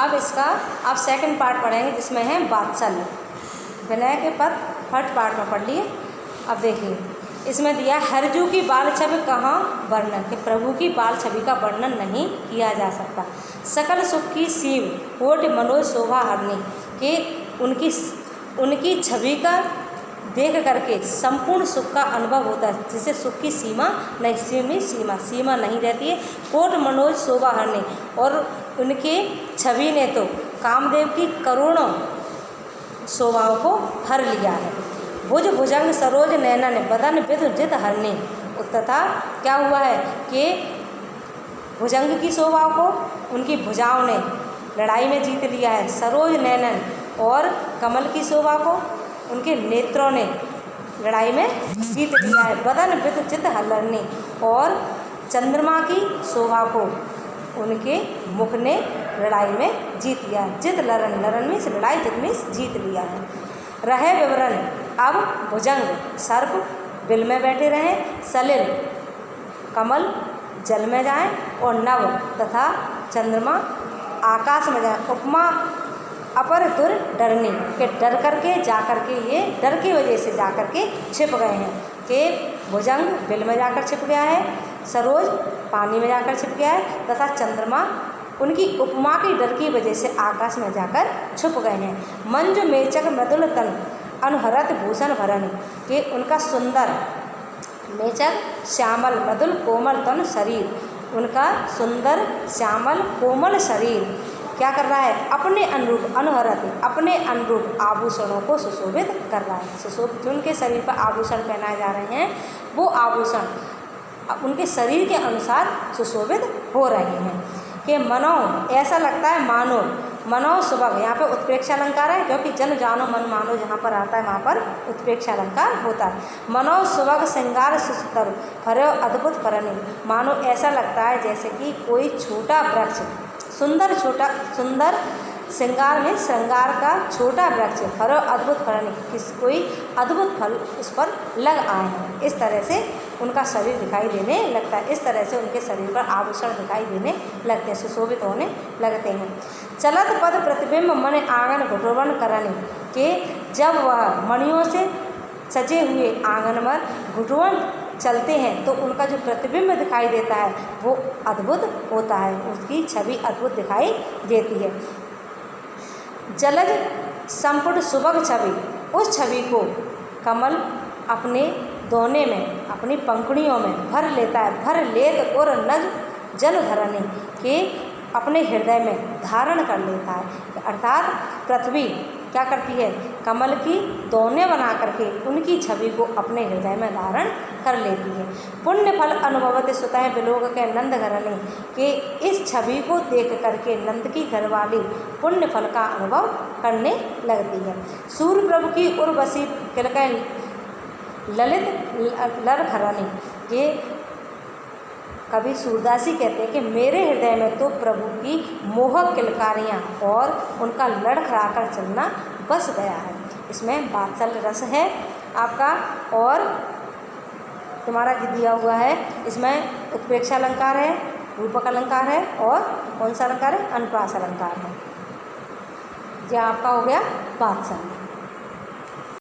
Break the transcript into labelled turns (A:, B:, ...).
A: अब इसका आप सेकंड पार्ट पढ़ेंगे जिसमें है वात्सल्य। विनय के पद फर्स्ट पार्ट में पढ़ लिए। अब देखिए इसमें दिया हरजू की बाल छवि कहाँ वर्णन, कि प्रभु की बाल छवि का वर्णन नहीं किया जा सकता। सकल सुख की सीव कोटि मनोज शोभा हरणी, कि उनकी छवि का देख करके संपूर्ण सुख का अनुभव होता है, जिससे सुख की सीमा नहीं, सीमा नहीं रहती है। कोट मनोज शोभा हरणी, और उनके छवि ने तो कामदेव की करोड़ों शोभाओं को हर लिया है। भुज भुजंग सरोज नैनन बदन विध जित हरणी, तथा क्या हुआ है कि भुजंग की शोभा को उनकी भुजाओं ने लड़ाई में जीत लिया है। सरोज नैनन, और कमल की शोभा को उनके नेत्रों ने लड़ाई में जीत लिया है। बदन विध जित हरणी, और चंद्रमा की शोभा को उनके मुख ने लड़ाई में जीत लिया है। जित लरण, लरण में से लड़ाई, जित में जीत लिया है। रहे विवरण, अब भुजंग सर्प बिल में बैठे रहें, सलिल कमल जल में जाएं, और नव तथा चंद्रमा आकाश में जाएं। उपमा अपर दुर डरनी, के डर करके जा करके, ये डर की वजह से जा करके छिप गए हैं, कि भुजंग बिल में जाकर छिप गया है, सरोज पानी में जाकर छिप गया है, तथा चंद्रमा उनकी उपमा की डर की वजह से आकाश में जाकर छुप गए हैं। मंजु मेचक मृदुल तन अनुहरत भूषण भरण, कि उनका सुंदर मेचक श्यामल मृदुल कोमल तन शरीर, उनका सुंदर श्यामल कोमल शरीर क्या कर रहा है, अपने अनुरूप अनुहरत, अपने अनुरूप आभूषणों को सुशोभित कर रहा है। सुशोभित, उनके शरीर पर आभूषण पहनाए जा रहे हैं, वो आभूषण उनके शरीर के अनुसार सुशोभित हो रहे हैं। कि मनो, ऐसा लगता है मानो, मनो सुबह, यहाँ पे उत्प्रेक्ष अलंकार है, क्योंकि जन जानो मन मानो जहाँ पर आता है वहाँ पर उत्प्रेक्ष अलंकार होता है। मनो सुबह श्रृंगार सुस्तर फरो अद्भुत फरनी, मानो ऐसा लगता है जैसे कि कोई छोटा वृक्ष, सुंदर श्रृंगार में श्रृंगार का छोटा वृक्ष, फरो अद्भुत फरनी, कोई अद्भुत फल उस पर लग आए हैं। इस तरह से उनका शरीर दिखाई देने लगता है, इस तरह से उनके शरीर पर आभूषण दिखाई देने लगते हैं, सुशोभित होने लगते हैं। चलत पद प्रतिबिंब मन आंगन घुटुवन करनी, कि जब वह मणियों से सजे हुए आंगन में घुटुवन चलते हैं तो उनका जो प्रतिबिंब दिखाई देता है वो अद्भुत होता है, उसकी छवि अद्भुत दिखाई देती है। जलज संपुट सुबह छवि, उस छवि को कमल अपने दोने में, अपनी पंखुड़ियों में भर लेता है। भर लेत और नज जल धरने, के अपने हृदय में धारण कर लेता है। अर्थात पृथ्वी क्या करती है, कमल की दोने बना करके उनकी छवि को अपने हृदय में धारण कर लेती है। पुण्य फल अनुभवत सुतः विलोक के नंद घरने, के इस छवि को देख करके नंद की घरवाली पुण्य फल का अनुभव करने लगती है। सूर्य प्रभु की उर्वशी किलकै ललित लर खरने, के कवि सूरदासी कहते हैं कि मेरे हृदय में तो प्रभु की मोहक किलकारियाँ और उनका लड़खड़ा कर चलना बस गया है। इसमें वात्सल्य रस है आपका, और तुम्हारा दिया हुआ है इसमें उत्प्रेक्षा अलंकार है, रूपक अलंकार है, और कौन सा अलंकार है, अनुप्रास अलंकार है। यह आपका हो गया वात्सल्य।